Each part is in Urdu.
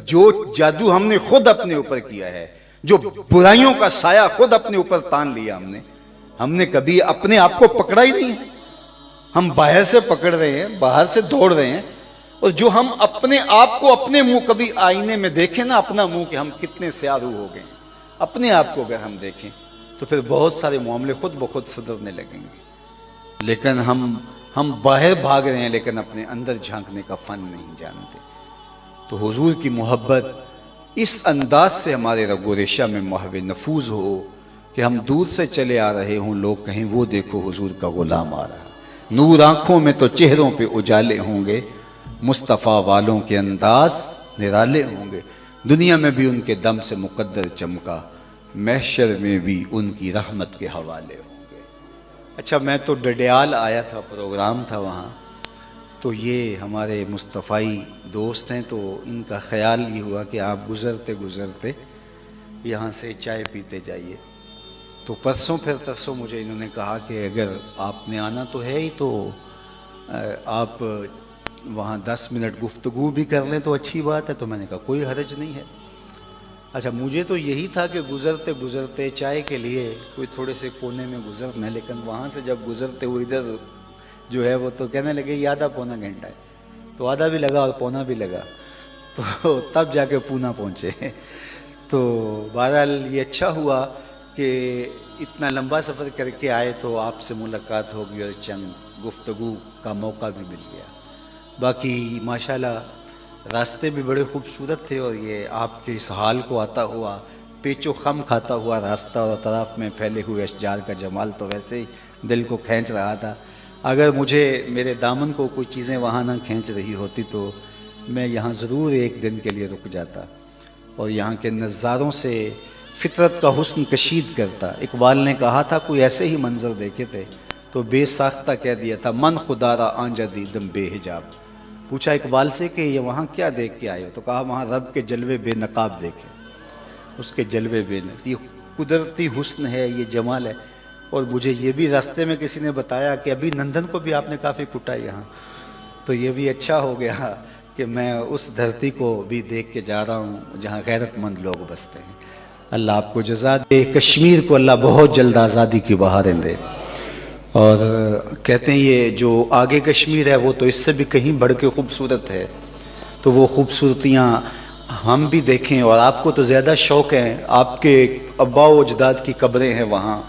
جو جادو ہم نے خود اپنے اوپر کیا ہے، جو برائیوں کا سایہ خود اپنے اوپر تان لیا ہم نے کبھی اپنے آپ کو پکڑا ہی نہیں ہے۔ ہم باہر سے پکڑ رہے ہیں، باہر سے دوڑ رہے ہیں، اور جو ہم اپنے آپ کو اپنے منہ کبھی آئینے میں دیکھیں نا، اپنا منہ کہ ہم کتنے سیاہ روح ہو گئے ہیں، اپنے آپ کو اگر ہم دیکھیں تو پھر بہت سارے معاملے خود بخود سدھرنے لگیں گے۔ لیکن ہم باہر بھاگ رہے ہیں لیکن اپنے اندر جھانکنے کا فن نہیں جانتے۔ تو حضور کی محبت اس انداز سے ہمارے رگ و ریشہ میں محو نفوذ ہو کہ ہم دور سے چلے آ رہے ہوں، لوگ کہیں وہ دیکھو حضور کا غلام آ رہا، نور آنکھوں میں تو چہروں پہ اجالے ہوں گے، مصطفیٰ والوں کے انداز نرالے ہوں گے، دنیا میں بھی ان کے دم سے مقدر چمکا، محشر میں بھی ان کی رحمت کے حوالے ہوں گے۔ اچھا، میں تو ڈڈیال آیا تھا، پروگرام تھا وہاں، تو یہ ہمارے مصطفی دوست ہیں، تو ان کا خیال یہ ہوا کہ آپ گزرتے گزرتے یہاں سے چائے پیتے جائیے۔ تو پرسوں پھر ترسوں مجھے انہوں نے کہا کہ اگر آپ نے آنا تو ہے ہی، تو آپ وہاں 10 منٹ گفتگو بھی کر لیں تو اچھی بات ہے۔ تو میں نے کہا کوئی حرج نہیں ہے۔ اچھا، مجھے تو یہی تھا کہ گزرتے گزرتے چائے کے لیے کوئی تھوڑے سے کونے میں گزرنا ہے، لیکن وہاں سے جب گزرتے ہوئے ادھر جو ہے وہ تو کہنے لگے یہ آدھا پونا گھنٹہ ہے، تو آدھا بھی لگا اور پونا بھی لگا، تو تب جا کے پونا پہنچے۔ تو بہرحال یہ اچھا ہوا کہ اتنا لمبا سفر کر کے آئے تو آپ سے ملاقات ہو گئی اور چند گفتگو کا موقع بھی مل گیا۔ باقی ماشاءاللہ راستے بھی بڑے خوبصورت تھے، اور یہ آپ کے اس حال کو آتا ہوا پیچ و خم کھاتا ہوا راستہ اور اطراف میں پھیلے ہوئے اشجار کا جمال تو ویسے ہی دل کو کھینچ رہا تھا۔ اگر مجھے میرے دامن کو کوئی چیزیں وہاں نہ کھینچ رہی ہوتی تو میں یہاں ضرور ایک دن کے لیے رک جاتا اور یہاں کے نظاروں سے فطرت کا حسن کشید کرتا۔ اقبال نے کہا تھا کوئی ایسے ہی منظر دیکھے تھے تو بے ساختہ کہہ دیا تھا من خدا را آنجا دیدم بے حجاب۔ پوچھا اقبال سے کہ یہ وہاں کیا دیکھ کے آئے ہو؟ تو کہا وہاں رب کے جلوے بے نقاب دیکھے، اس کے جلوے بے نقاب۔ یہ قدرتی حسن ہے، یہ جمال ہے۔ اور مجھے یہ بھی راستے میں کسی نے بتایا کہ ابھی نندن کو بھی آپ نے کافی کٹا یہاں، تو یہ بھی اچھا ہو گیا کہ میں اس دھرتی کو بھی دیکھ کے جا رہا ہوں جہاں غیرت مند لوگ بستے ہیں۔ اللہ آپ کو جزا دے، کشمیر کو اللہ بہت جلد آزادی کی بہاریں دے۔ اور کہتے ہیں یہ جو آگے کشمیر ہے وہ تو اس سے بھی کہیں بڑھ کے خوبصورت ہے، تو وہ خوبصورتیاں ہم بھی دیکھیں۔ اور آپ کو تو زیادہ شوق ہے، آپ کے ابا و اجداد کی قبریں ہیں وہاں،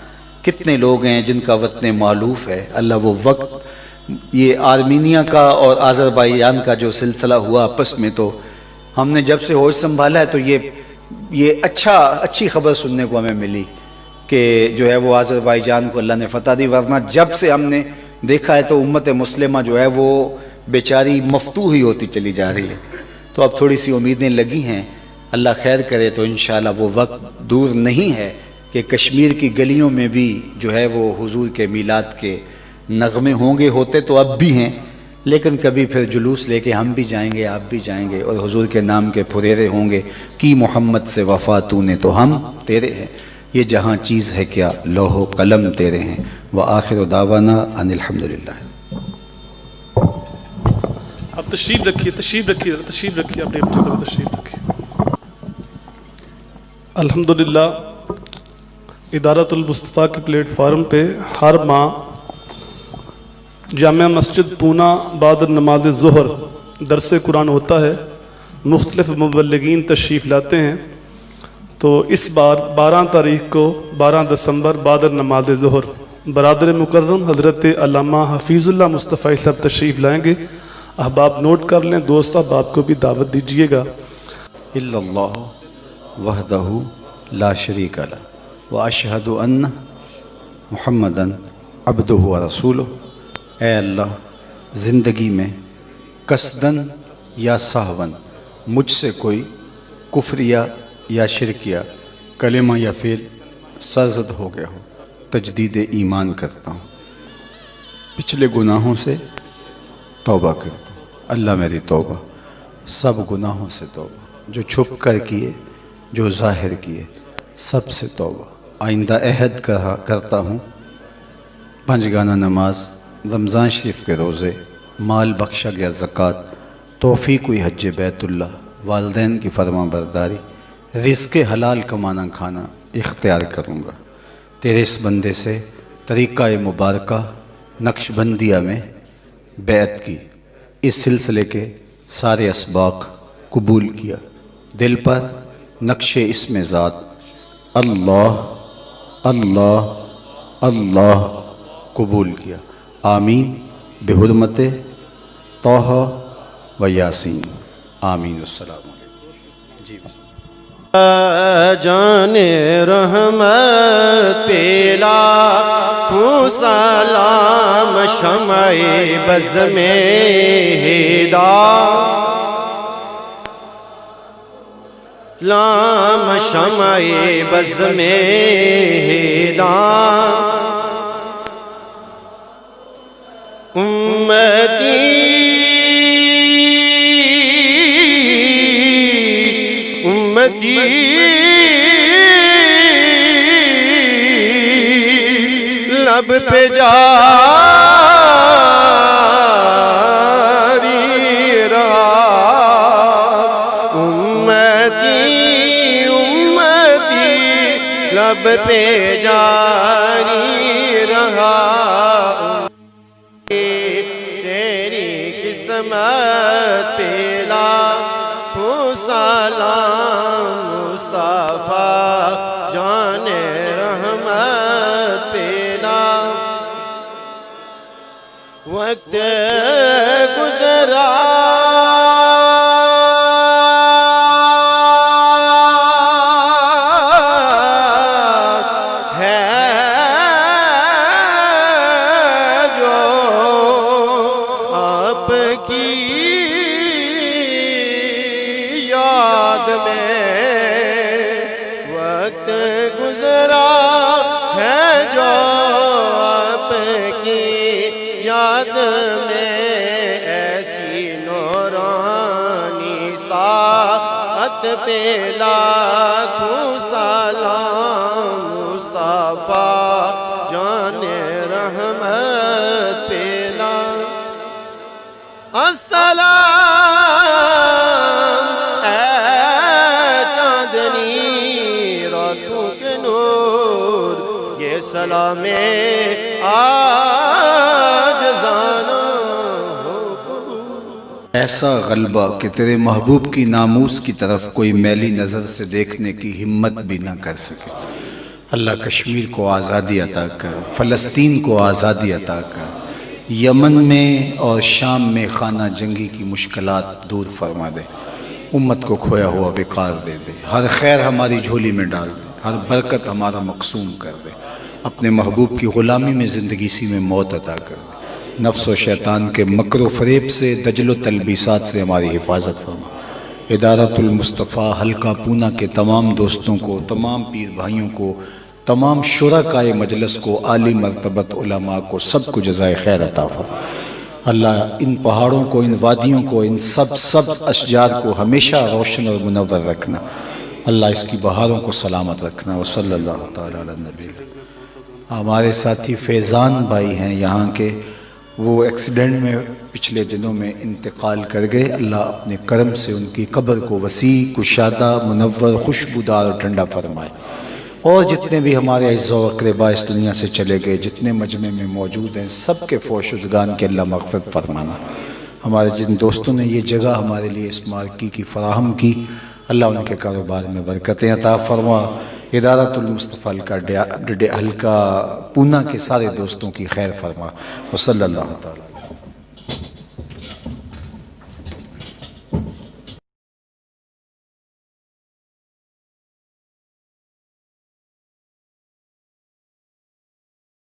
کتنے لوگ ہیں جن کا وطن معلوف ہے۔ اللہ وہ وقت یہ آرمینیا کا اور آذربائیجان کا جو سلسلہ ہوا آپس میں، تو ہم نے جب سے ہوش سنبھالا ہے تو یہ اچھی خبر سننے کو ہمیں ملی کہ جو ہے وہ آذربائیجان کو اللہ نے فتح دی، ورنہ جب سے ہم نے دیکھا ہے تو امت مسلمہ جو ہے وہ بیچاری مفتوح ہی ہوتی چلی جا رہی ہے۔ تو اب تھوڑی سی امیدیں لگی ہیں، اللہ خیر کرے تو انشاءاللہ وہ وقت دور نہیں ہے کہ کشمیر کی گلیوں میں بھی جو ہے وہ حضور کے میلاد کے نغمے ہوں گے، ہوتے تو اب بھی ہیں، لیکن کبھی پھر جلوس لے کے ہم بھی جائیں گے، آپ بھی جائیں گے، اور حضور کے نام کے پھریرے ہوں گے کی محمد سے وفا تو نے تو ہم تیرے ہیں، یہ جہاں چیز ہے کیا لوح و قلم تیرے ہیں۔ وآخر دعوانا ان الحمدللہ۔ اب تشریف رکھیے اپنے جگہ تشریف رکھیے۔ الحمدللہ ادارۃ المصطفیٰ کے پلیٹ فارم پہ ہر ماہ جامعہ مسجد پونا بعد نماز ظہر درس قرآن ہوتا ہے، مختلف مبلغین تشریف لاتے ہیں۔ تو اس بار 12 تاریخ کو 12 دسمبر بعد نماز ظہر برادر مکرم حضرت علامہ حفیظ اللہ مصطفی صاحب تشریف لائیں گے۔ احباب نوٹ کر لیں، دوست احباب کو بھی دعوت دیجیے گا۔ الا اللہ وحدہ لا شریک لہ واشہد ان محمدً عبدہ ورسولہ۔ اے اللہ، زندگی میں قصداً یا سہواً مجھ سے کوئی کفریہ یا شرکیہ کلمہ یا فعل سرزد ہو گیا ہو، تجدید ایمان کرتا ہوں، پچھلے گناہوں سے توبہ کرتا ہوں۔ اللہ میری توبہ، سب گناہوں سے توبہ، جو چھپ کر کیے جو ظاہر کیے، سب سے توبہ۔ آئندہ عہد کرتا ہوں 5 گانہ نماز، رمضان شریف کے روزے، مال بخشا گیا زکوٰۃ، توفیق ہوئی حج بیت اللہ، والدین کی فرما برداری، رزق حلال کمانا کھانا اختیار کروں گا۔ تیرے اس بندے سے طریقہ مبارکہ نقش بندیہ میں بیعت کی، اس سلسلے کے سارے اسباق قبول کیا، دل پر نقش اسم ذات اللہ اللہ اللہ قبول کیا۔ آمین بحرمت طہ و یاسین، آمین۔ السلام علیکم۔ جی جان رحمت پیلا ہوں سلام شمع بز میں ہدایت، لام شمع بز میں ہدایت، امتی لب پہ جاری رہا، امتی لب پہ جاری رہا، تیری قسمت پہ لاکھوں سلام مصطفیٰ جان رحمت پہ لاکھ، وقت گزرا وقت گزرا ہے جو آپ کی یاد میں، ایسی نورانی ساعت پہ لاکھوں سلام مصطفیٰ جان رحمت پہ لاکھ، السلام سلام آج زانا ہو۔ ایسا غلبہ کہ تیرے محبوب کی ناموس کی طرف کوئی میلی نظر سے دیکھنے کی ہمت بھی نہ کر سکے۔ اللہ کشمیر کو آزادی عطا کر، فلسطین کو آزادی عطا کر، یمن میں اور شام میں خانہ جنگی کی مشکلات دور فرما دے، امت کو کھویا ہوا وقار دے دے، ہر خیر ہماری جھولی میں ڈال دے، ہر برکت ہمارا مقسوم کر دے، اپنے محبوب کی غلامی میں زندگی سی میں موت عطا کر دے، نفس و شیطان کے مکر و فریب سے، دجل و تلبیسات سے ہماری حفاظت فرما۔ ادارت المصطفیٰ حلقہ پونا کے تمام دوستوں کو، تمام پیر بھائیوں کو، تمام شرکائے مجلس کو، عالی مرتبت علماء کو، سب کو جزائے خیر عطا فرما۔ اللہ ان پہاڑوں کو، ان وادیوں کو، ان سب اشجار کو ہمیشہ روشن اور منور رکھنا، اللہ اس کی بہاروں کو سلامت رکھنا۔ وصلی اللہ تعالیٰ علی نبی۔ ہمارے ساتھی فیضان بھائی ہیں یہاں کے، وہ ایکسیڈنٹ میں پچھلے دنوں میں انتقال کر گئے، اللہ اپنے کرم سے ان کی قبر کو وسیع، کشادہ، منور، خوشبودار اور ٹھنڈا فرمائے، اور جتنے بھی ہمارے اعزاء و اقرباء اس دنیا سے چلے گئے، جتنے مجمع میں موجود ہیں، سب کے فوت شدگان کے اللہ مغفرت فرمانا۔ ہمارے جن دوستوں نے یہ جگہ ہمارے لیے اس مارکی کی فراہم کی، اللہ ان کے کاروبار میں برکتیں عطا فرما۔ ادارت المصطفیٰ حلقہ پونا کے سارے دوستوں کی خیر فرما۔ وصلی اللہ تعالیٰ۔